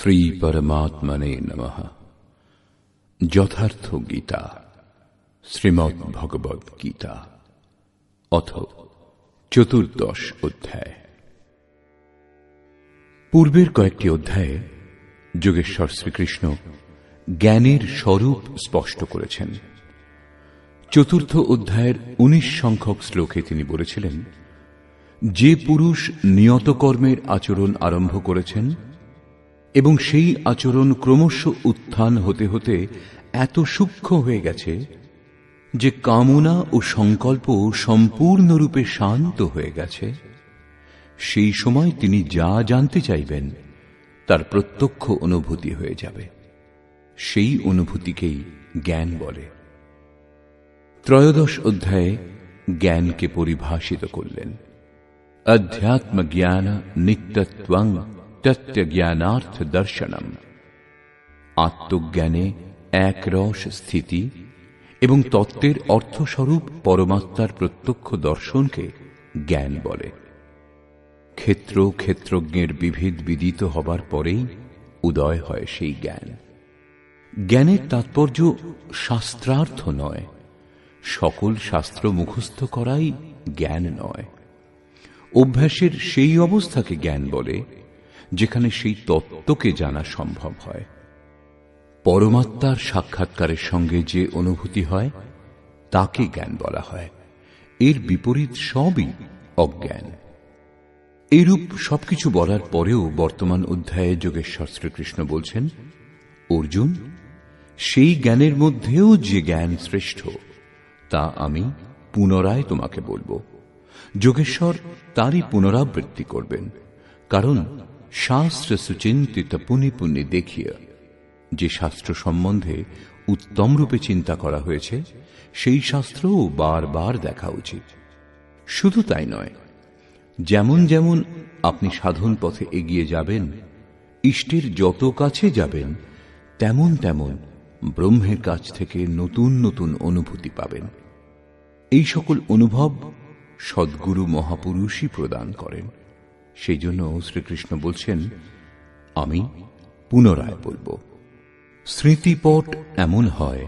শ্রী পরমাত্মনে নমঃ। যথার্থ গীতা, শ্রীমদ্ ভগবদ গীতা, অথ চতুর্দশ অধ্যায়। পূর্বের কয়েকটি অধ্যায়ে যোগেশ্বর শ্রীকৃষ্ণ জ্ঞানের স্বরূপ স্পষ্ট করেছেন। চতুর্থ অধ্যায়ের 19 সংখ্যক শ্লোকে তিনি বলেছিলেন, যে পুরুষ নিয়ত কর্মের আচরণ আরম্ভ করেছেন এবং সেই আচরণ ক্রমশ উত্থান হতে হতে এত সূক্ষ্ম হয়ে গেছে যে কামনা ও সংকল্প সম্পূর্ণরূপে শান্ত হয়ে গেছে, সেই সময় তিনি যা জানতে চাইবেন তার প্রত্যক্ষ অনুভূতি হয়ে যাবে। সেই অনুভূতিকেই জ্ঞান বলে। ত্রয়োদশ অধ্যায়ে জ্ঞানকে পরিভাষিত করলেন। অধ্যাত্ম জ্ঞান নিত্যত্বং তত্ত্ব জ্ঞানার্থ দর্শনম। আত্মজ্ঞানে এক রস স্থিতি এবং তত্ত্বের অর্থস্বরূপ পরমাত্মার প্রত্যক্ষ দর্শনকে জ্ঞান বলে। ক্ষেত্র ক্ষেত্রজ্ঞের বিভেদ বিদিত হবার পরেই উদয় হয় সেই জ্ঞান। জ্ঞানের তাৎপর্য শাস্ত্রার্থ নয়, সকল শাস্ত্র মুখস্থ করাই জ্ঞান নয়। অভ্যাসের সেই অবস্থাকে জ্ঞান বলে যেখানে সেই তত্ত্বকে জানা সম্ভব হয়। পরমাত্মার সাক্ষাৎকারের সঙ্গে যে অনুভূতি হয় তাকে জ্ঞান বলা হয়। এর বিপরীত সবই অজ্ঞান। এইরূপ সবকিছু বলার পরেও বর্তমান অধ্যায়ে যোগেশ্বর শ্রীকৃষ্ণ বলছেন, অর্জুন, সেই জ্ঞানের মধ্যেও যে জ্ঞান শ্রেষ্ঠ তা আমি পুনরায় তোমাকে বলবো। যোগেশ্বর তারই পুনরাবৃত্তি করবেন, কারণ শাস্ত্র সুচিন্তিত পুনি পুনি দেখিয়া, যে শাস্ত্র সম্বন্ধে উত্তম রূপে চিন্তা করা হয়েছে সেই শাস্ত্রও বারবার দেখা উচিত। শুধু তাই নয়, যেমন যেমন আপনি সাধন পথে এগিয়ে যাবেন, ইষ্টের যত কাছে যাবেন, তেমন তেমন ব্রহ্মের কাছ থেকে নতুন নতুন অনুভূতি পাবেন। এই সকল অনুভব সদ্গুরু মহাপুরুষই প্রদান করেন। সেই জন্য শ্রীকৃষ্ণ বলছেন, আমি পুনরায় বলবো। স্মৃতিপট এমন হয়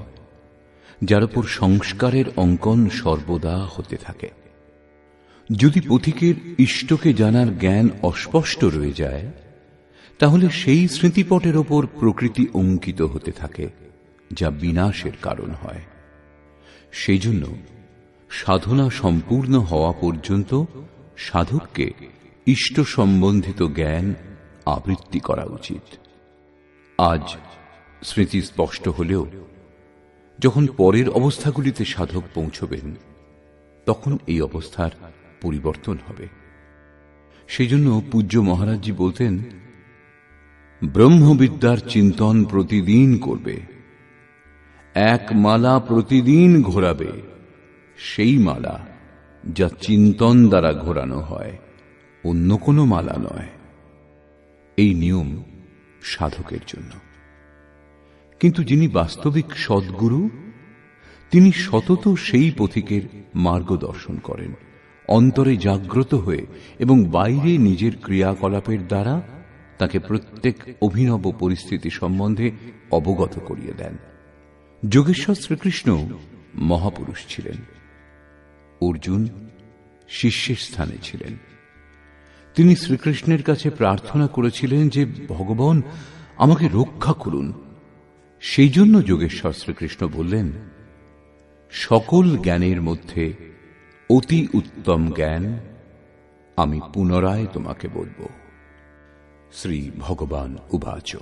যার উপর সংস্কারের অঙ্কন সর্বদা হতে থাকে। যদি পথিকের ইষ্টকে জানার জ্ঞান অস্পষ্ট রয়ে যায়, তাহলে সেই স্মৃতিপটের ওপর প্রকৃতি অঙ্কিত হতে থাকে, যা বিনাশের কারণ হয়। সেই জন্য সাধনা সম্পূর্ণ হওয়া পর্যন্ত সাধককে ইষ্ট সম্বন্ধিত জ্ঞান আবৃত্তি করা উচিত। আজ স্মৃতি স্পষ্ট হলেও যখন পরের অবস্থাগুলিতে সাধক পৌঁছবেন, তখন এই অবস্থার পরিবর্তন হবে। সেই জন্য পূজ্য মহারাজজি বলতেন, ব্রহ্মবিদ্যার চিন্তন প্রতিদিন করবে, এক মালা প্রতিদিন ঘোরাবে, সেই মালা যা চিন্তন দ্বারা ঘোরানো হয়, অন্য কোনো মালা নয়। এই নিয়ম সাধকের জন্য। কিন্তু যিনি বাস্তবিক সদ্গুরু, তিনি সতত সেই পথিকের মার্গদর্শন করেন, অন্তরে জাগ্রত হয়ে এবং বাইরে নিজের ক্রিয়াকলাপের দ্বারা তাকে প্রত্যেক অভিনব পরিস্থিতি সম্বন্ধে অবগত করিয়ে দেন। যোগেশ্বর শ্রীকৃষ্ণ মহাপুরুষ ছিলেন, অর্জুন শিষ্যের স্থানে ছিলেন। তিনি শ্রীকৃষ্ণের কাছে প্রার্থনা করেছিলেন যে, ভগবান আমাকে রক্ষা করুন। সেই জন্য যোগেশ্বর শ্রীকৃষ্ণ বললেন, সকল জ্ঞানের মধ্যে অতি উত্তম জ্ঞান আমি পুনরায় তোমাকে বলবো। শ্রী ভগবান উবাচ।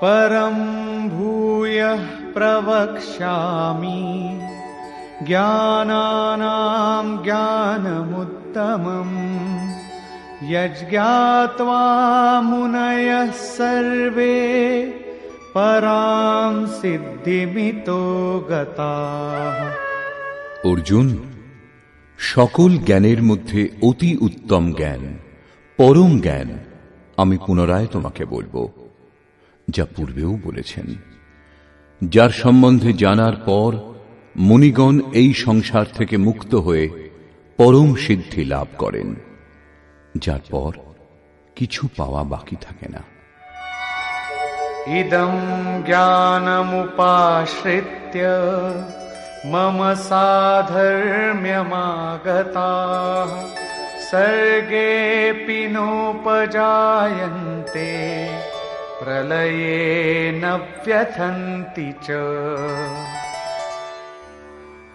परं भूयः प्रवक्ष्यामि ज्ञानानां ज्ञानमुत्तमम् यज्ञात्वा मुनयः सर्वे परां सिद्धिमितो गताः। অর্জুন, সকল জ্ঞানের মধ্যে অতি উত্তম জ্ঞান, পরম জ্ঞান আমি পুনরায় তোমাকে বলবো, যা পূর্বেও বলেছেন। যার সম্বন্ধে জানার পর মুনিগণ এই সংসার থেকে মুক্ত হয়ে পরম সিদ্ধি লাভ করেন, যার পর কিছু পাওয়া বাকি থাকে না। ইদং জ্ঞানমুপাশ্রিত্য মম সাধর্ম্যমাগতাঃ সর্গেপি নোপজায়ন্তে প্রলয়ে ন ব্যথন্তি চ।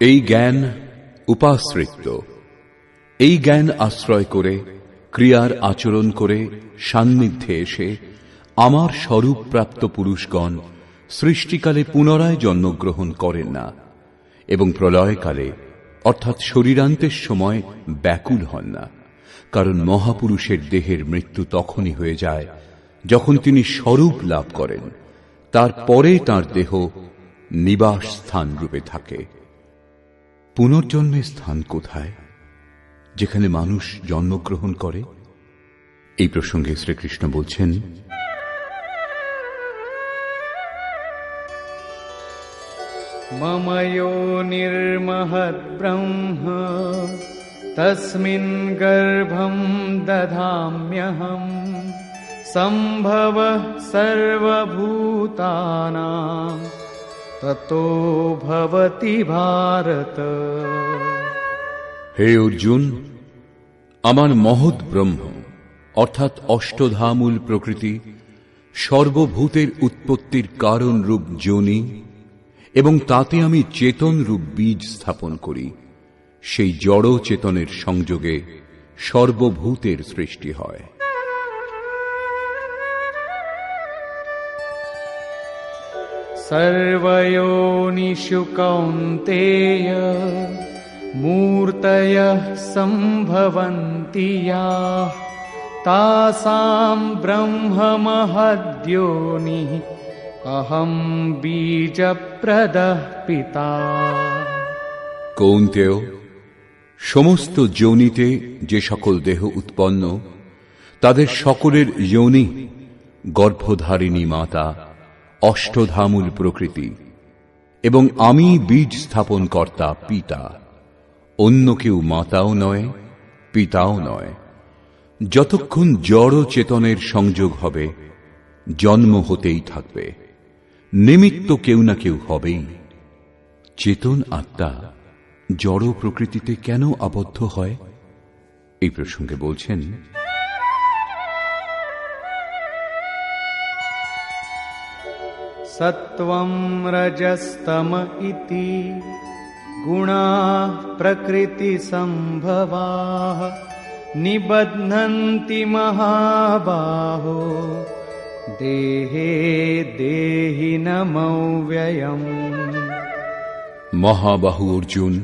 এই জ্ঞান উপাশ্রিত, এই জ্ঞান আশ্রয় করে ক্রিয়ার আচরণ করে সান্নিধ্যে এসে আমার স্বরূপ প্রাপ্ত পুরুষগণ সৃষ্টিকালে পুনরায় জন্মগ্রহণ করেন না এবং প্রলয়কালে অর্থাৎ শরীরান্তের সময় ব্যাকুল হন না, কারণ মহাপুরুষের দেহের মৃত্যু তখনই হয়ে যায় যখন তিনি স্বরূপ লাভ করেন, তারপরে তাঁর দেহ নিবাস স্থান রূপে থাকে। পুনর্জন্মের স্থান কোথায় যেখানে মানুষ জন্মগ্রহণ করে? এই প্রসঙ্গে শ্রীকৃষ্ণ বলছেন, মম যোনির্মহৎ ব্রহ্ম তস্মিন গর্ভং দধাম্যহম সম্ভবঃ সর্বভূতানাং ততো ভবতি ভারত। হে অর্জুন, আমার মহৎ ব্রহ্ম অর্থাৎ অষ্টধামূল প্রকৃতি সর্বভূতের উৎপত্তির কারণ রূপ যোনি এবং তাতে আমি চেতন রূপ বীজ স্থাপন করি। সেই জড় চেতনের সংযোগে সর্বভূতের সৃষ্টি হয়। সর্বয়োনিষু কৌন্তেয় মূর্তয়ঃ সম্ভবন্তি ইয়াঃ তাসাং ব্রহ্ম মহদ্যোনিঃ অহং বীজপ্রদঃ পিতা। কৌন্তেয়, সমস্ত যোনিতে যে সকল দেহ উৎপন্ন তাদের সকলের যোনি গর্ভধারিণী মাতা, অষ্টধামূল প্রকৃতি এবং আমি বীজ স্থাপন কর্তা পিতা। অন্য কেউ মাতাও নয়, পিতাও নয়। যতক্ষণ জড় চেতনের সংযোগ হবে জন্ম হতেই থাকবে, নিমিত্ত কেউ না কেউ হবেই। চেতন আত্মা জড় প্রকৃতিতে কেন আবদ্ধ হয়? এই প্রসঙ্গে বলছেন, সত্ত্বং রজস্তম ইতি গুণাঃ প্রকৃতি সম্ভবাঃ নিবধ্নন্তি মহাবাহো দেহে দেহিনমব্যয়ম। মহাবাহু অর্জুন,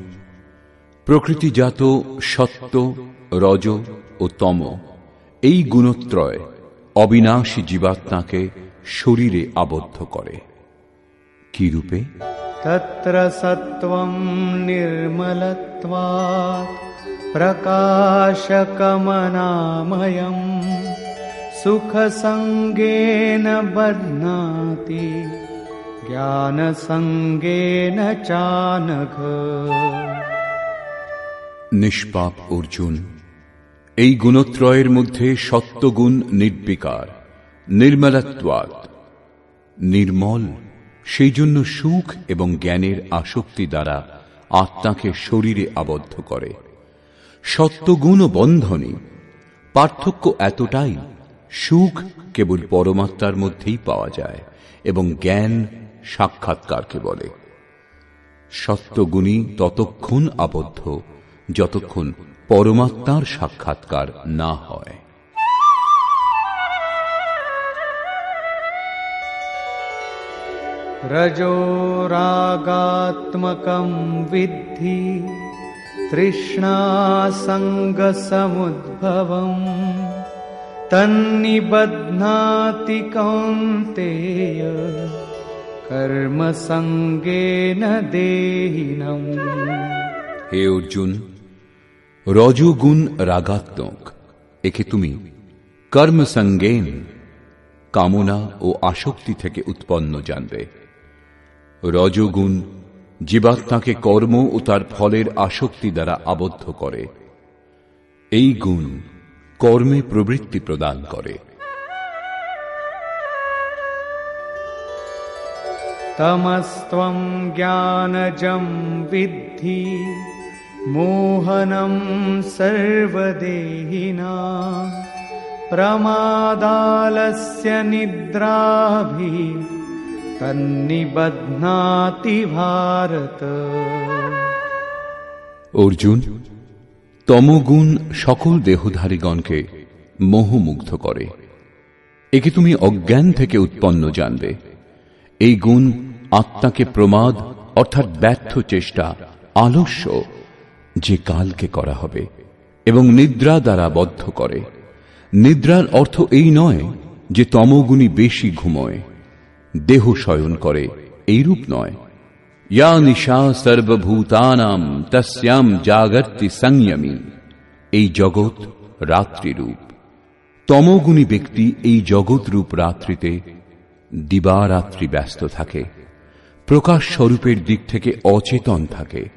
প্রকৃতিজাত সত্ত্ব, রজ ও তম এই গুণত্রয় অবিনাশী জীবাত্মাকে শরীরে আবদ্ধ করে। কি রূপে? তত্র সত্ত্বং নির্মলত্বাৎ প্রকাশকমনাময়ম সুখসঙ্গেন বধ্নাতি জ্ঞানসঙ্গেন চানঘ। নিষ্পাপ অর্জুন, এই গুণত্রয়ের মধ্যে সত্ত্বগুণ নির্বিকার, নির্মলত্বাৎ নির্মল, সেই জন্য সুখ এবং জ্ঞানের আসক্তি দ্বারা আত্মাকে শরীরে আবদ্ধ করে। সত্ত্বগুণ ও বন্ধনী, পার্থক্য এতটাই, সুখ কেবল পরমাত্মার মধ্যেই পাওয়া যায় এবং জ্ঞান সাক্ষাৎকারকে বলে। সত্ত্বগুণী ততক্ষণ আবদ্ধ যতক্ষণ পরমাত্মার সাক্ষাৎকার না হয়। রজো রাগাত্মকং বিদ্ধি তৃষ্ণা সঙ্গ সমুদ্ভবম তন্নিবধ্নাতি কৌন্তেয় কর্ম সঙ্গেন দেহিনম। হে অর্জুন, রজোগুণ রাগাত্মক, একে তুমি কর্মসঙ্গেন কামনা ও আসক্তি থেকে উৎপন্ন জানবে। রজোগুণ জীবাত্মাকে কর্ম ও তার ফলের আসক্তি দ্বারা আবদ্ধ করে। এই গুণ কর্মে প্রবৃত্তি প্রদান করে। তমস্ত্বং জ্ঞানজং বিদ্ধি মোহনম সর্বদেহিনাং প্রমাদালস্য নিদ্রাভি তন্নিবধ্নাতি ভারত। অর্জুন, তমগুণ সকল দেহধারীগণকে মোহমুগ্ধ করে। একে তুমি অজ্ঞান থেকে উৎপন্ন জানবে। এই গুণ আত্মাকে প্রমাদ অর্থাৎ ব্যর্থ চেষ্টা, আলস্য যে কালকে করা হবে এবং নিদ্রা দ্বারা বদ্ধ করে। নিদ্রার অর্থ এই নয় যে তমগুণী বেশি ঘুমোয়, দেহ শয়ন করে, এইরূপ নয়। ইয়া নিশা সর্বভূতানাম তস্যাম জাগর্তি সংযমী। এই জগৎ রাত্রিরূপ। তমগুণী ব্যক্তি এই জগৎরূপ রাত্রিতে দিবারাত্রি ব্যস্ত থাকে, প্রকাশ স্বরূপের দিক থেকে অচেতন থাকে।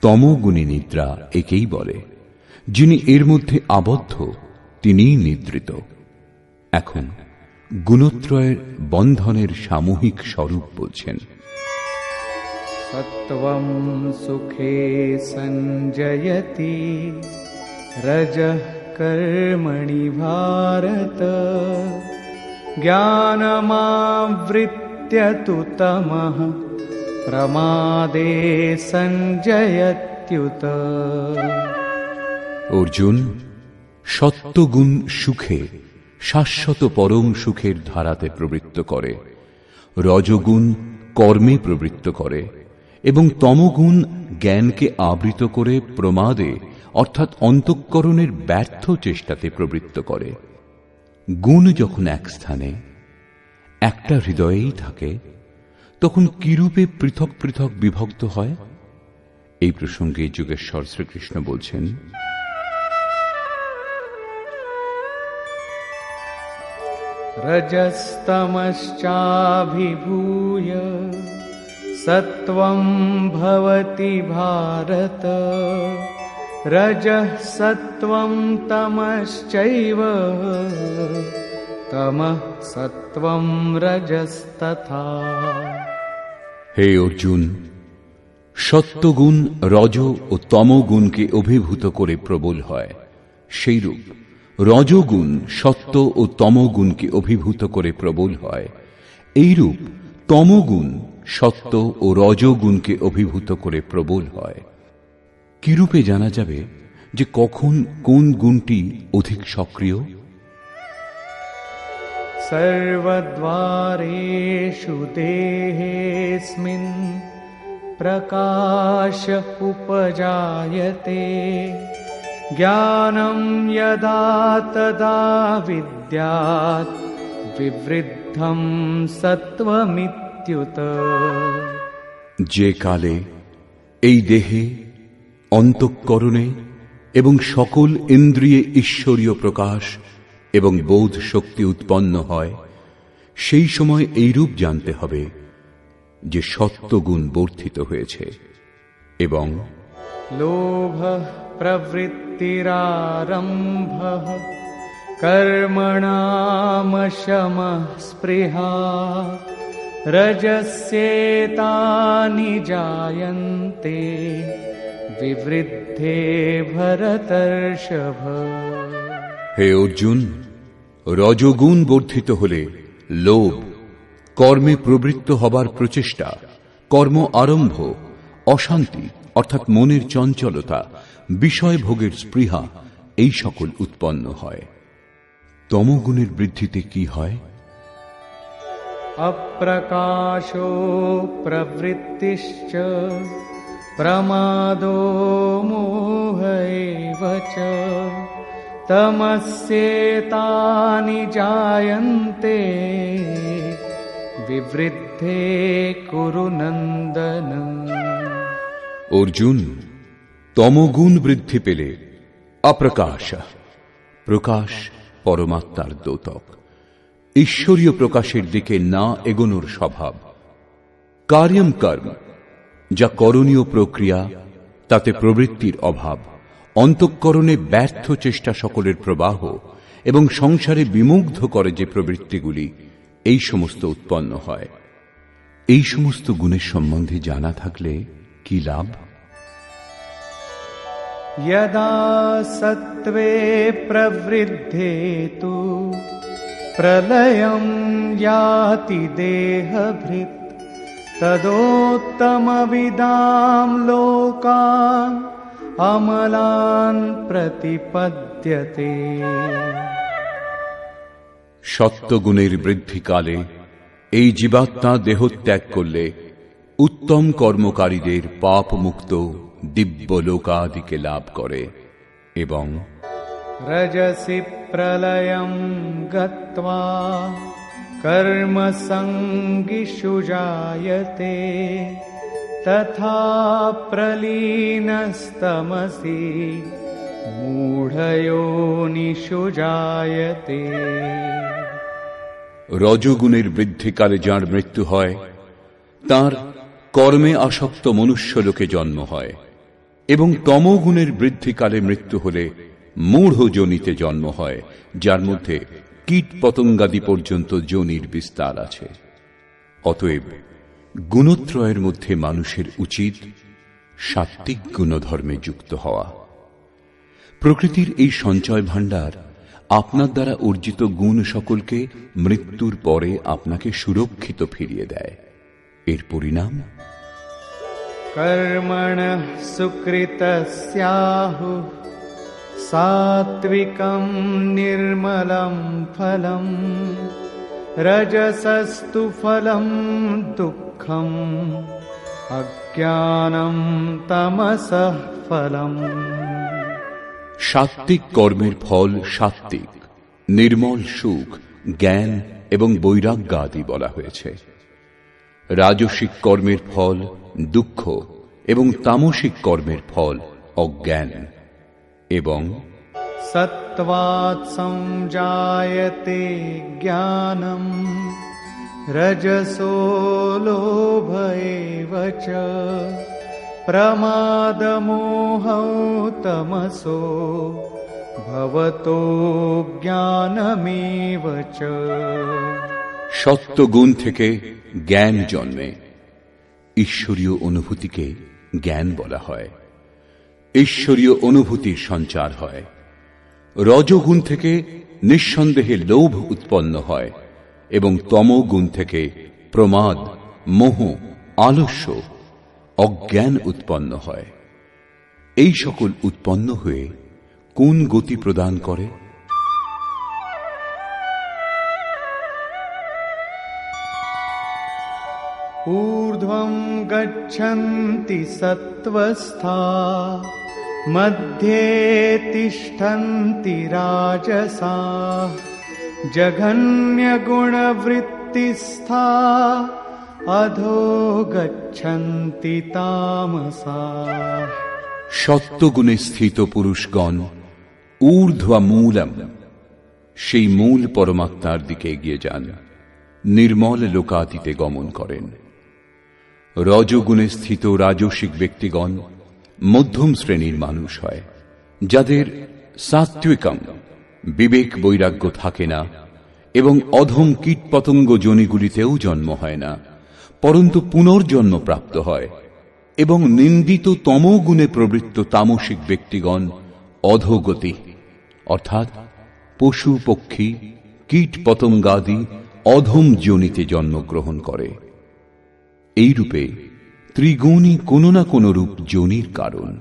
তমগুণী নিদ্রা একেই বলে। যিনি এর মধ্যে আবদ্ধ তিনিই নিদ্রিত। এখন গুণত্রয়ের বন্ধনের সামূহিক স্বরূপ বলছেন। সত্ত্বং সুখে সঞ্জয়তি রজঃ কর্মণি ভারত জ্ঞানমাবৃত্য তু তমঃ প্রমাদে সঞ্জয়ত্যুত। অর্জুন, সত্ত্বগুণ সুখে, শাশ্বত পরম সুখের ধারাতে প্রবৃত্ত করে, রজগুণ কর্মে প্রবৃত্ত করে এবং তমগুণ জ্ঞানকে আবৃত করে প্রমাদে অর্থাৎ অন্তঃকরণের ব্যর্থ চেষ্টাতে প্রবৃত্ত করে। গুণ যখন এক স্থানে একটা হৃদয়েই থাকে তখন কিরূপে পৃথক পৃথক বিভক্ত হয়? এই প্রসঙ্গে যোগেশ্বর শ্রীকৃষ্ণ বলছেন, রজস্তমশ্চাভিভূয় সত্ত্বং ভবতি ভারত রজঃ সত্ত্বং তমশ্চৈব তমঃ সত্ত্বং রজস্তথা। হে অর্জুন, সত্ত্বগুণ রজ ও তমগুণকে অভিভূত করে প্রবল হয়, সেইরূপ রজগুণ সত্ত্ব ও তমগুণকে অভিভূত করে প্রবল হয়। এইরূপ তমগুণ সত্ত্ব ও রজগুণকে অভিভূত করে প্রবল হয়। কিরূপে জানা যাবে যে কখন কোন গুণটি অধিক সক্রিয়? সর্বদ্বারেষু দেহেস্মিন প্রকাশ উপজায়তে জ্ঞানম যদা তদা বিদ্যাৎ বিবৃদ্ধম সত্ত্বমিত্যুত। যে কালে এই দেহে, অন্তঃকরণে এবং সকল ইন্দ্রিয়ে ঈশ্বরীয় প্রকাশ এবং বোধ শক্তি উৎপন্ন হয়, সেই সময় এইরূপ জানতে হবে যে সত্ত্বগুণ বর্ধিত হয়েছে এবং লোভ প্রবৃত্তিরারম্ভঃ কর্মণাম শমঃ স্পৃহা রজস্যেতানি জায়ন্তে বিবৃদ্ধে ভরতর্ষভ। হে অর্জুন, রজগুণ বর্ধিত হলে লোভ, কর্মে প্রবৃত্ত হবার প্রচেষ্টা, কর্ম আরম্ভ, অশান্তি অর্থাৎ মনের চঞ্চলতা, বিষয় ভোগের স্পৃহা এই সকল উৎপন্ন হয়। তমগুণের বৃদ্ধিতে কি হয়? অপ্রকাশো প্রবৃত্তিশ্চ প্রমাদো মোহ এব চ তমস্যেতানি জায়ন্তে বিবৃদ্ধে কুরু নন্দন। অর্জুন, তমগুণ বৃদ্ধি পেলে অপ্রকাশ, প্রকাশ পরমাত্মার দ্যোতক, ঈশ্বরীয় প্রকাশের দিকে না এগোনোর স্বভাব, কার্যম কর্ম, যা করণীয় প্রক্রিয়া, তাতে প্রবৃত্তির অভাব, অন্তঃকরণে ব্যর্থ চেষ্টা সকলের প্রবাহ এবং সংসারে বিমুগ্ধ করে যে প্রবৃত্তিগুলি, এই সমস্ত উৎপন্ন হয়। এই সমস্ত গুণের সম্বন্ধে জানা থাকলে কি লাভ? यदा सत्त्वे प्रवृद्धे तु प्रलयं याति देहभृत् तदोत्तमविदां लोकान् अमलान् प्रतिपद्यते। সত্যগুণের বৃদ্ধিকালে এই জীবাত্মা দেহত্যাগ করলে উত্তম কর্মকারীদের পাপ মুক্ত দিব্য লোকাদিকে লাভ করে এবং रजसि प्रलयं गत्वा कर्मसङ्गिषु जायते तथा प्रलीनस्तमसि मूढयोनिषु जायते। রজগুণের বৃদ্ধিকালে যার মৃত্যু হয়, তার কর্মে আসক্ত মনুষ্যলোকে জন্ম হয়, এবং তমগুণের বৃদ্ধিকালে মৃত্যু হলে মূঢ় যোনিতে জন্ম হয়, যার মধ্যে কীট পতঙ্গাদি পর্যন্ত যোনির বিস্তার আছে। অতএব গুণত্রয়ের মধ্যে মানুষের উচিত সাত্ত্বিক গুণধর্মে যুক্ত হওয়া। প্রকৃতির এই সঞ্চয় ভাণ্ডার আপনার দ্বারা অর্জিত গুণ সকলকে মৃত্যুর পরে আপনাকে সুরক্ষিত ফিরিয়ে দেয়। এর পরিণাম कर्मणः सुकृतस्याहुः सात्विकं निर्मलं फलम् रजसस्तु फलं दुःखम् अज्ञानं तमसः फलम्। সাত্ত্বিক কর্মের ফল সাত্ত্বিক, নির্মল সুখ, জ্ঞান এবং বৈরাগ্য আদি বলা হয়েছে। রাজসিক কর্মের ফল দুঃখ এবং তামসিক কর্মের ফল অজ্ঞান। এবং सत्त्वात् संजायते ज्ञानं रजसो लोभ एव च प्रमादमोहौ तमसो भवतो ज्ञानमेव च। সত্য গুণ থেকে জ্ঞান জন্মে। ঈশ্বরীয় অনুভূতিকে জ্ঞান বলা হয়। ঈশ্বরীয় অনুভূতির সঞ্চার হয়। রজগুণ থেকে নিঃসন্দেহে লোভ উৎপন্ন হয় এবং তমগুণ থেকে প্রমাদ, মোহ, আলস্য, অজ্ঞান উৎপন্ন হয়। এই সকল উৎপন্ন হয়ে কোন গতি প্রদান করে? ऊर्ध्वं गच्छन्ति सत्त्वस्था मध्ये तिष्ठन्ति राजसाः जघन्यगुणवृत्तिस्था अधो गच्छन्ति तामसाः। সত্যগুণে স্থিত পুরুষগণ ঊর্ধ্বমূলম, সেই মূল পরমাত্মার দিকে এগিয়ে যান, নির্মল লোকাতীতে গমন করেন। রজগুণে স্থিত রাজসিক ব্যক্তিগণ মধ্যম শ্রেণীর মানুষ হয়, যাদের সাত্ত্বিকম বিবেক বৈরাগ্য থাকে না এবং অধম কীটপতঙ্গ যোনিগুলিতেও জন্ম হয় না, পরন্তু পুনর্জন্ম প্রাপ্ত হয়। এবং নিন্দিত তমগুণে প্রবৃত্ত তামসিক ব্যক্তিগণ অধোগতি অর্থাৎ পশু পক্ষী কীট পতঙ্গাদি অধম যোনিতে জন্মগ্রহণ করে। এই রূপে ত্রিগুণই কোন না কোন রূপ যোনির কারণ।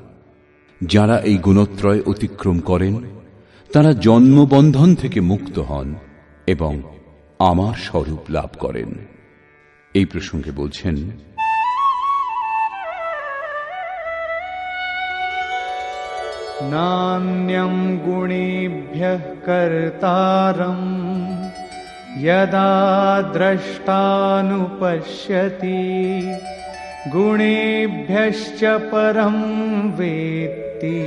যারা এই গুণত্রয় অতিক্রম করেন তারা জন্মবন্ধন থেকে মুক্ত হন এবং আমার স্বরূপ লাভ করেন। এই প্রসঙ্গে বলছেন, नान्यं गुणेभ्यः कर्तारं यदा द्रष्टानुपश्यति गुणेभ्यश्च परं वेत्ति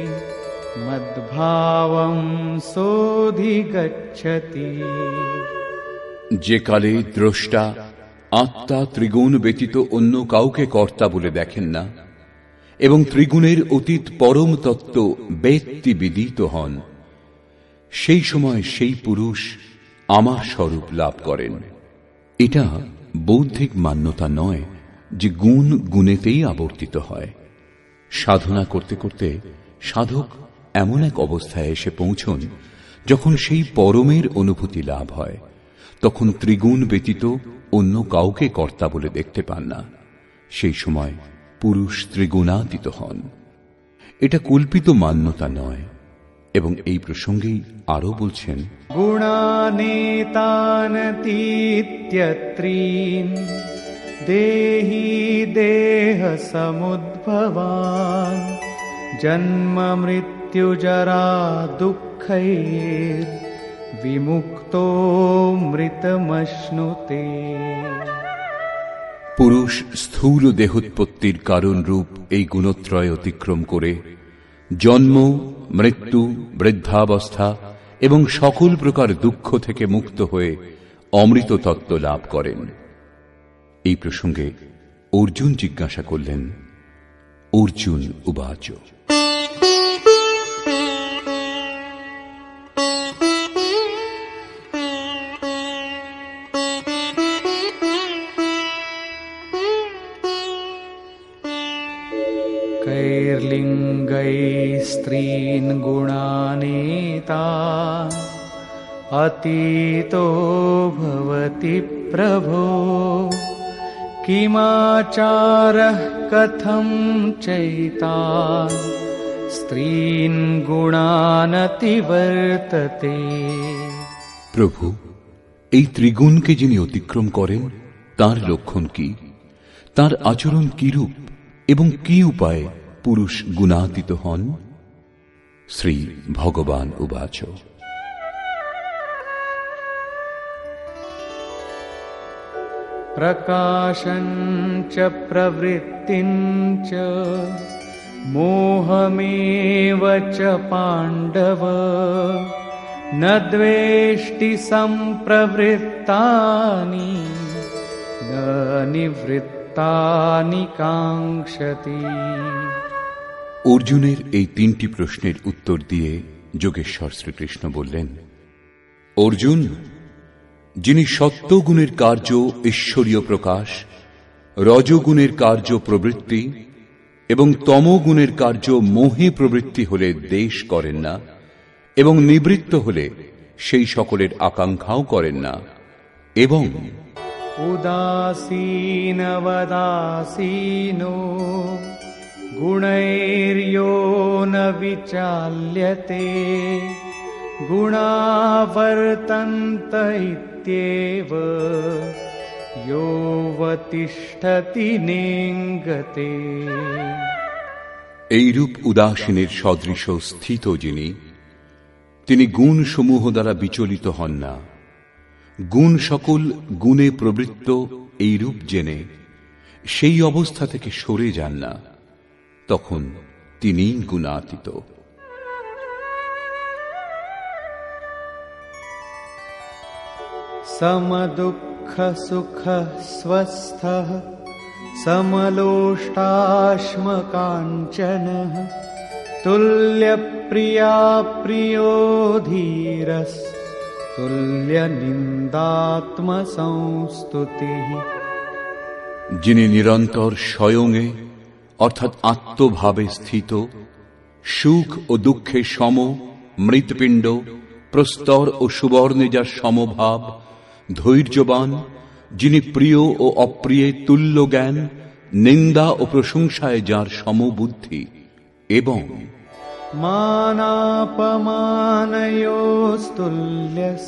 मद्भावं सोऽधिगच्छति। যে কালে দ্রষ্টা আত্মা ত্রিগুণ ব্যতীত অন্য কাউকে কর্তা বলে দেখেন না এবং ত্রিগুণের অতীত পরম তত্ত্ব ব্যক্তি বিদিত হন, সেই সময় সেই পুরুষ আমার স্বরূপ লাভ করেন। এটা বৌদ্ধিক মান্যতা নয় যে গুণ গুণেতেই আবর্তিত হয়। সাধনা করতে করতে সাধক এমন এক অবস্থায় এসে পৌঁছন যখন সেই পরমের অনুভূতি লাভ হয়, তখন ত্রিগুণ ব্যতীত অন্য কাউকে কর্তা বলে দেখতে পান না। সেই সময় পুরুষ ত্রিগুণাতীত হন। এটা কল্পিত মান্যতা নয়। এবং এই প্রসঙ্গেই আরো বলছেন, গুণানেতানতীত্যত্রীন দেহি দেহ সমুদ্ভবান জন্ম মৃত্যু জরা দুঃখৈর বিমুক্তো মৃতমশ্নুতে। পুরুষ স্থূল দেহোৎপত্তির কারণ রূপ এই গুণত্রয় অতিক্রম করে জন্ম, মৃত্যু, বৃদ্ধাবস্থা এবং সকল প্রকার দুঃখ থেকে মুক্ত হয়ে অমৃত তত্ত্ব লাভ করেন। এই প্রসঙ্গে অর্জুন জিজ্ঞাসা করলেন, অর্জুন উবাচ, कैर्लिङ्गैस्त्रीन् गुणानेता अतीतो भवति प्रभो किमाचारः कथं चैतान् स्त्रीन् गुणानतिवर्तते। প্রভু, এই ত্রিগুণকে যিনি অতিক্রম করেন তার লক্ষণ কি, তার আচরণ কিরূপ এবং কি উপায়ে পুরুষ গুণাতীত হন? শ্রী ভগবান উবাচ, প্রকাশঞ্চ প্রবৃত্তিঞ্চ মোহমেব চ পাণ্ডব ন দ্বেষ্টি সম্প্রবৃত্তানি ন নিবৃত্তানি কাঙ্ক্ষতি। অর্জুনের এই তিনটি প্রশ্নের উত্তর দিয়ে যোগেশ্বর শ্রীকৃষ্ণ বললেন, অর্জুন, যিনি সত্ত্বগুণের কার্য ঈশ্বরীয় প্রকাশ, রজগুণের কার্য প্রবৃত্তি এবং তমগুণের কার্য মোহে প্রবৃত্তি হলে দেশ করেন না এবং নিবৃত্ত হলে সেই সকলের আকাঙ্ক্ষাও করেন না, এবং উদাসীনবদাসীনো গুণৈর্যো ন বিচাল্যতে গুণাবর্তন্ত ইত্যেব যোবতিষ্ঠতি নেঙ্গতে। এইরূপ উদাসীনের সদৃশ স্থিত যিনি, তিনি গুণ সমূহ দ্বারা বিচলিত হন না। গুণ সকল গুণে প্রবৃত্ত এইরূপ জেনে সেই অবস্থা থেকে সরে যান না, তখন তিনিই গুণাতীত। সমদুঃখ সুখ স্वस्थः সমলোষ্টাশ্মকাঞ্চনः তুল্যপ্রিয়া প্রিয়ো ধীরস তুল্য নিন্দাত্মসংস্তুতিঃ। যিনি নিরন্তর স্বয়ংে অর্থাৎ আত্মভাবে স্থিত, সুখ ও দুঃখে সম, মৃৎপিণ্ড, প্রস্তর ও সুবর্ণে যার সমভাব, ধৈর্যবান, যিনি প্রিয় ও অপ্রিয়ে তুল্য জ্ঞান, নিন্দা ও প্রশংসায় যার সমবুদ্ধি, এবং মানাপমানয়োস্তুল্যস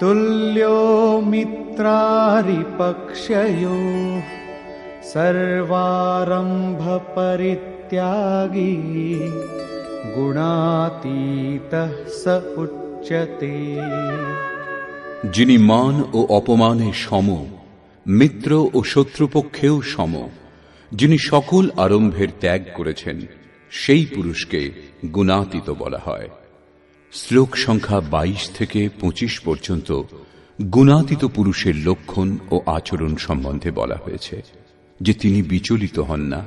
তুল্যো মিত্রারিপক্ষয়োঃ সর্বারম্ভ পরিত্যাগী গুণাতীতঃ স উচ্যতে। যিনি মান ও অপমানে সম, মিত্র ও শত্রুপক্ষেও সম, যিনি সকল আরম্ভের ত্যাগ করেছেন, সেই পুরুষকে গুণাতীত বলা হয়। শ্লোক সংখ্যা 22 থেকে 25 পর্যন্ত গুণাতীত পুরুষের লক্ষণ ও আচরণ সম্বন্ধে বলা হয়েছে যে তিনি বিচলিত হন না,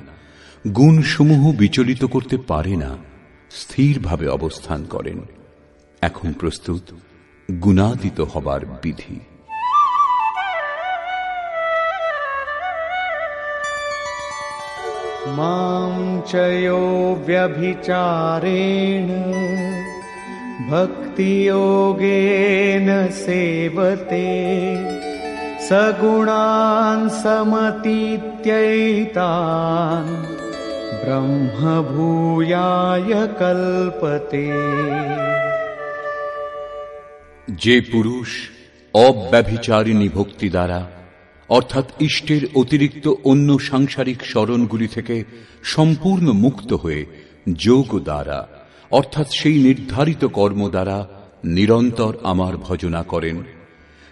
গুণসমূহ বিচলিত করতে পারে না, স্থিরভাবে অবস্থান করেন। এখন প্রস্তুত গুণাতীত হবার বিধি। মাং চয়ো ব্যভিচারেণ ভক্তিযোগেন সেবতে সগুণান সমতীত্যৈতান ব্রহ্ম ভূয়ায় কল্পতে। যে পুরুষ অব্যভিচারিণী ভক্তি দ্বারা অর্থাৎ ইষ্টের অতিরিক্ত অন্য সাংসারিক স্মরণগুলি থেকে সম্পূর্ণ মুক্ত হয়ে যোগ দ্বারা অর্থাৎ সেই নির্ধারিত কর্ম দ্বারা নিরন্তর আমার ভজনা করেন,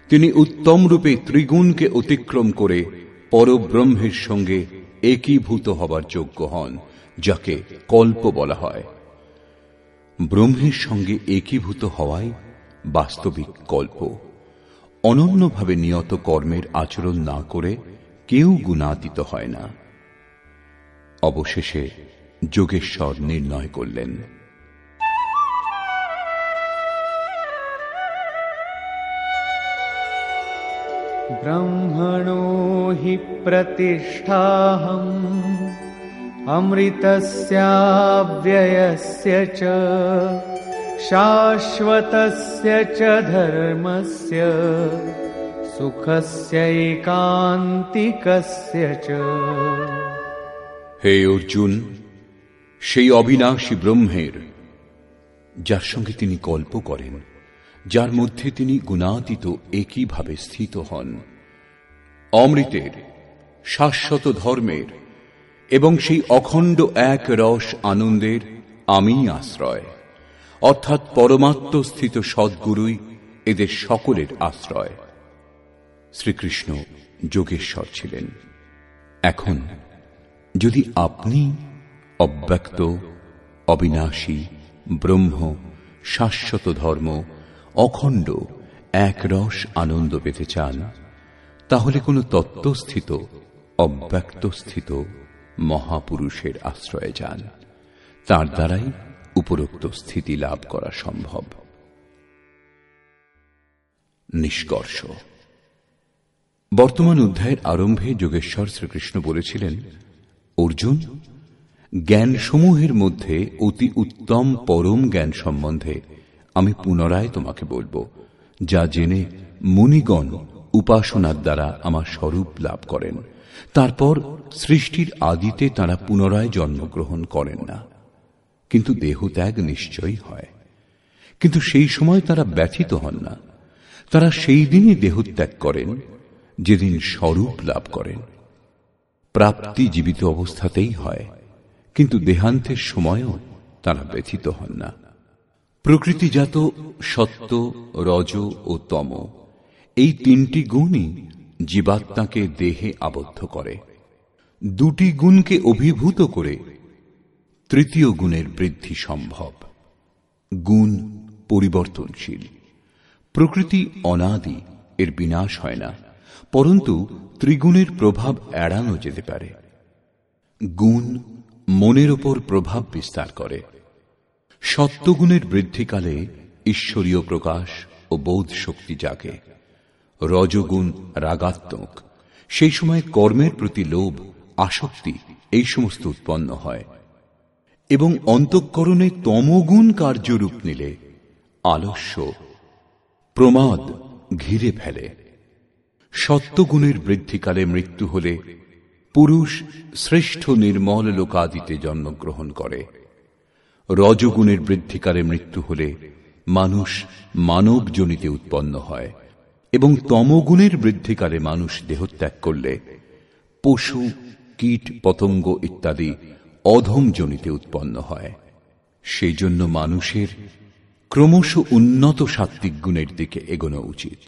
তিনি উত্তম রূপে ত্রিগুণকে অতিক্রম করে পরব্রহ্মের সঙ্গে একীভূত হবার যোগ্য হন, যাকে কল্প বলা হয়। ব্রহ্মের সঙ্গে একীভূত হওয়াই বাস্তবিক কল্প। অনন্যভাবে নিয়ত কর্মের আচরণ না করে কেউ গুণাতীত হয় না। অবশেষে যোগেশ্বর নির্ণয় করলেন, ব্রহ্মণো হি প্রতিষ্ঠাহম অমৃতস্যাব্যয়স্য চ শাশ্বতস্য চ ধর্মস্য সুখস্যৈকান্তিকস্য চ। হে অর্জুন, সেই অবিনাশী ব্রহ্মের যার সঙ্গে তিনি কল্প করেন, যার মধ্যে তিনি গুণাতীত একইভাবে স্থিত হন, অমৃতের, শাশ্বত ধর্মের এবং সেই অখণ্ড এক রস আনন্দের আমি আশ্রয়, অর্থাৎ পরমাত্ম স্থিত সদ্গুরুই এদের সকলের আশ্রয়। শ্রীকৃষ্ণ যোগেশ্বর ছিলেন। এখন যদি আপনি অব্যক্ত, অবিনাশী, ব্রহ্ম, শাশ্বত ধর্ম, অখণ্ড এক রস আনন্দ পেতে চান, তাহলে কোন তত্ত্বস্থিত, অব্যক্তস্থিত মহাপুরুষের আশ্রয়ে যান। তার দ্বারাই উপরোক্ত স্থিতি লাভ করা সম্ভব। নিষ্কর্ষ। বর্তমান অধ্যায়ের আরম্ভে যোগেশ্বর শ্রীকৃষ্ণ বলেছিলেন, অর্জুন, জ্ঞানসমূহের মধ্যে অতি উত্তম পরম জ্ঞান সম্বন্ধে আমি পুনরায় তোমাকে বলবো, যা জেনে মুনিগণ উপাসনার দ্বারা আমার স্বরূপ লাভ করেন। তারপর সৃষ্টির আদিতে তারা পুনরায় জন্মগ্রহণ করেন না, কিন্তু দেহত্যাগ নিশ্চয়ই হয়। কিন্তু সেই সময় তারা ব্যথিত হন না। তারা সেই দিনই দেহত্যাগ করেন যেদিন স্বরূপ লাভ করেন। প্রাপ্তি জীবিত অবস্থাতেই হয়, কিন্তু দেহান্তের সময়ও তারা ব্যথিত হন না। প্রকৃতিজাত সত্য, রজ ও তম এই তিনটি গুণই জীবাত্মাকে দেহে আবদ্ধ করে। দুটি গুণকে অভিভূত করে তৃতীয় গুণের বৃদ্ধি সম্ভব। গুণ পরিবর্তনশীল। প্রকৃতি অনাদি, এর বিনাশ হয় না, পরন্তু ত্রিগুণের প্রভাব এড়ানো যেতে পারে। গুণ মনের ওপর প্রভাব বিস্তার করে। সত্যগুণের বৃদ্ধিকালে ঈশ্বরীয় প্রকাশ ও বোধ শক্তি জাগে। রজগুণ রাগাত্মক, সেই সময় কর্মের প্রতি লোভ, আসক্তি এই সমস্ত উৎপন্ন হয় এবং অন্তঃকরণে তমগুণ কার্যরূপ নিলে আলস্য, প্রমাদ ঘিরে ফেলে। সত্যগুণের বৃদ্ধিকালে মৃত্যু হলে পুরুষ শ্রেষ্ঠ নির্মল লোকাদিতে জন্মগ্রহণ করে। রজগুণের বৃদ্ধিকালে মৃত্যু হলে মানুষ মানব যোনিতে উৎপন্ন হয় এবং তমগুণের বৃদ্ধিকালে মানুষ দেহত্যাগ করলে পশু, কীট, পতঙ্গ ইত্যাদি অধম যোনিতে উৎপন্ন হয়। সেই জন্য মানুষের ক্রমশ উন্নত সাত্ত্বিক গুণের দিকে এগোনো উচিত।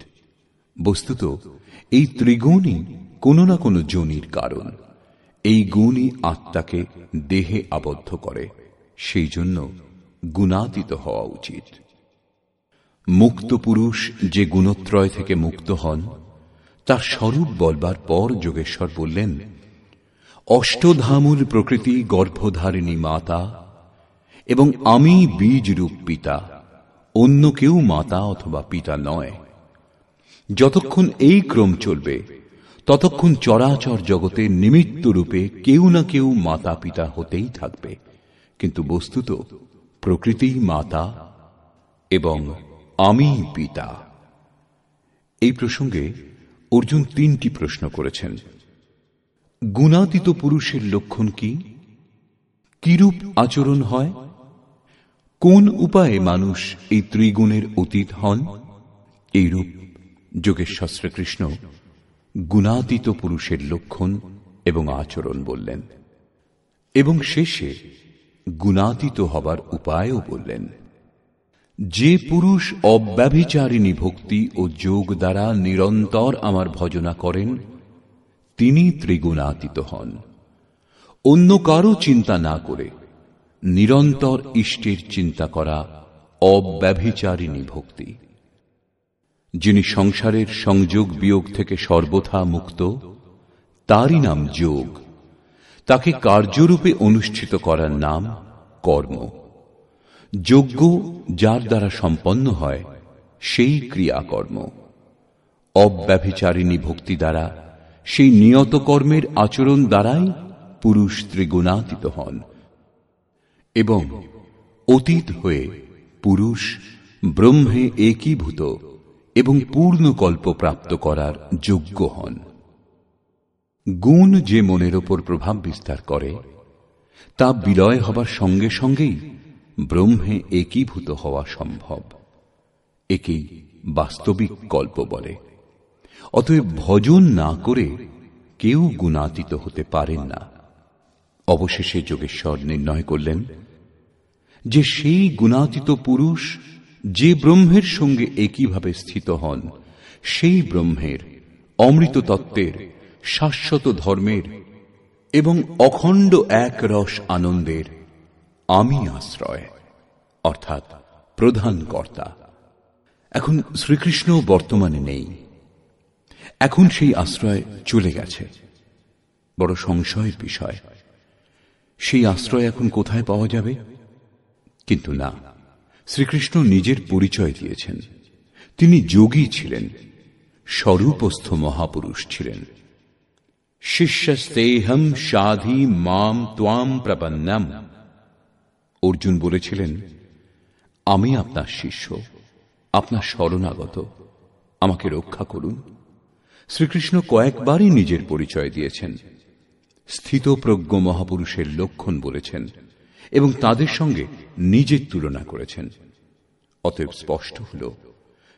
বস্তুত এই ত্রিগুণই কোনো না কোনো যোনির কারণ। এই গুণই আত্মাকে দেহে আবদ্ধ করে। সেই জন্য গুণাতীত হওয়া উচিত। মুক্ত পুরুষ যে গুণত্রয় থেকে মুক্ত হন তার স্বরূপ বলবার পর যোগেশ্বর বললেন, অষ্টধামূল প্রকৃতি গর্ভধারিণী মাতা এবং আমি বীজরূপ পিতা, অন্য কেউ মাতা অথবা পিতা নয়। যতক্ষণ এই ক্রম চলবে ততক্ষণ চরাচর জগতে নিমিত্ত রূপে কেউ না কেউ মাতা পিতা হতেই থাকবে, কিন্তু বস্তুত প্রকৃতিই মাতা এবং আমি পিতা। এই প্রসঙ্গে অর্জুন 3টি প্রশ্ন করেছেন। গুণাতীত পুরুষের লক্ষণ কি? কিরূপ আচরণ হয়? কোন উপায়ে মানুষ এই ত্রিগুণের অতীত হন? এইরূপ যোগেশ্বর শ্রীকৃষ্ণ গুণাতীত পুরুষের লক্ষণ এবং আচরণ বললেন, এবং শেষে গুণাতীত হবার উপায়ও বললেন। যে পুরুষ অব্যভিচারিণী ভক্তি ও যোগ দ্বারা নিরন্তর আমার ভজনা করেন তিনি ত্রিগুণাতীত হন। অন্য কারো চিন্তা না করে নিরন্তর ইষ্টের চিন্তা করা অব্যভিচারিণী ভক্তি। যিনি সংসারের সংযোগ বিয়োগ থেকে সর্বথা মুক্ত তারই নাম যোগ। তাকে কার্যরূপে অনুষ্ঠিত করার নাম কর্ম। যজ্ঞ যার দ্বারা সম্পন্ন হয় সেই ক্রিয়াকর্ম। অব্যভিচারিণী ভক্তি দ্বারা সেই নিয়ত কর্মের আচরণ দ্বারাই পুরুষ ত্রিগুণাতীত হন এবং অতীত হয়ে পুরুষ ব্রহ্মে একীভূত এবং পূর্ণ কল্প প্রাপ্ত করার যোগ্য হন। গুণ যে মনের ওপর প্রভাব বিস্তার করে তা বিলয় হবার সঙ্গে সঙ্গেই ব্রহ্মে একীভূত হওয়া সম্ভব। একেই বাস্তবিক কল্প বলে। অতএব ভজন না করে কেউ গুণাতীত হতে পারেন না। অবশেষে যোগেশ্বর নির্ণয় করলেন যে সেই গুণাতীত পুরুষ যে ব্রহ্মের সঙ্গে একইভাবে স্থিত হন সেই ব্রহ্মের অমৃত তত্ত্বের, শাশ্বত ধর্মের এবং অখণ্ড এক রস আনন্দের আমি আশ্রয়, অর্থাৎ প্রধান কর্তা। এখন শ্রীকৃষ্ণ বর্তমানে নেই। এখন সেই আশ্রয় চলে গেছে। বড় সংশয়ের বিষয়, সেই আশ্রয় এখন কোথায় পাওয়া যাবে? কিন্তু না, শ্রীকৃষ্ণ নিজের পরিচয় দিয়েছেন। তিনি যোগী ছিলেন, স্বরূপস্থ মহাপুরুষ ছিলেন। শিষ্যস্তেহম সাধি মাম ত্বাম প্রপন্নম। অর্জুন বলেছিলেন, আমি আপনার শিষ্য, আপনার শরণাগত, আমাকে রক্ষা করুন। শ্রীকৃষ্ণ কয়েকবারই নিজের পরিচয় দিয়েছেন, স্থিতপ্রজ্ঞ মহাপুরুষের লক্ষণ বলেছেন এবং তাদের সঙ্গে নিজের তুলনা করেছেন। অতএব স্পষ্ট হল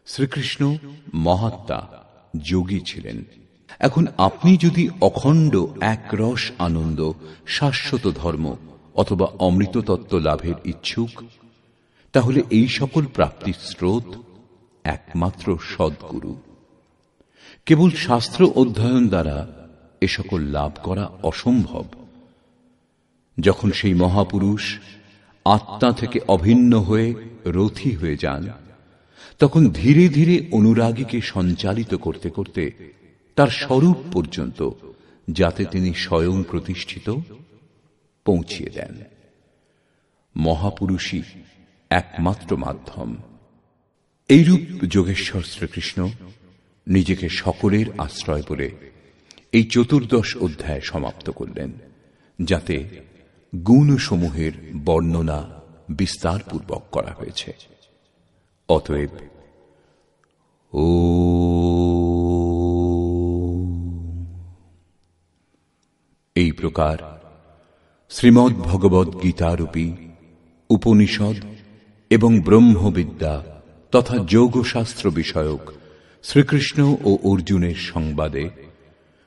শ্রীকৃষ্ণ মহাত্মা যোগী ছিলেন। এখন আপনি যদি অখণ্ড একরস আনন্দ, শাশ্বত ধর্ম অথবা অমৃত তত্ত্ব লাভের ইচ্ছুক, তাহলে এই সকল প্রাপ্তির স্রোত একমাত্র সদ্গুরু। কেবল শাস্ত্র অধ্যয়ন দ্বারা এ সকল লাভ করা অসম্ভব। যখন সেই মহাপুরুষ আত্মা থেকে অভিন্ন হয়ে রথী হয়ে যান, তখন ধীরে ধীরে অনুরাগীকে সঞ্চালিত করতে করতে তার স্বরূপ পর্যন্ত, যাতে তিনি স্বয়ং প্রতিষ্ঠিত, পৌঁছিয়ে দেন। মহাপুরুষই একমাত্র মাধ্যম। এইরূপ যোগেশ্বর শ্রীকৃষ্ণ নিজেকে সকলের আশ্রয় বলে এই 14 অধ্যায় সমাপ্ত করলেন, যাতে গুণসমূহের বর্ণনা বিস্তারপূর্বক করা হয়েছে। অতএব এই প্রকার শ্রীমদ্ ভগবদ্ গীতারূপী উপনিষদ এবং ব্রহ্মবিদ্যা তথা যোগশাস্ত্র বিষয়ক শ্রীকৃষ্ণ ও অর্জুনের সংবাদে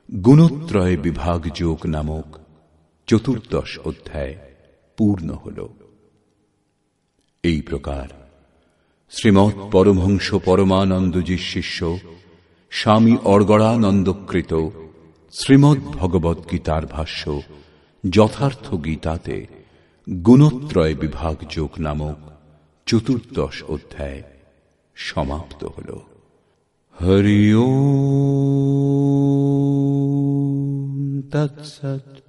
গুণত্রয় বিভাগ যোগ নামক 14 অধ্যায় পূর্ণ হল। এই প্রকার শ্রীমৎ পরমহংস পরমানন্দজির শিষ্য স্বামী অর্গড়ানন্দকৃত শ্রীমদ্ ভগবদ্ গীতার ভাষ্য যথার্থ গীতাতে গুণত্রয় বিভাগ যোগ নামক 14 অধ্যায় সমাপ্ত হল। হরি ওম তৎসৎ।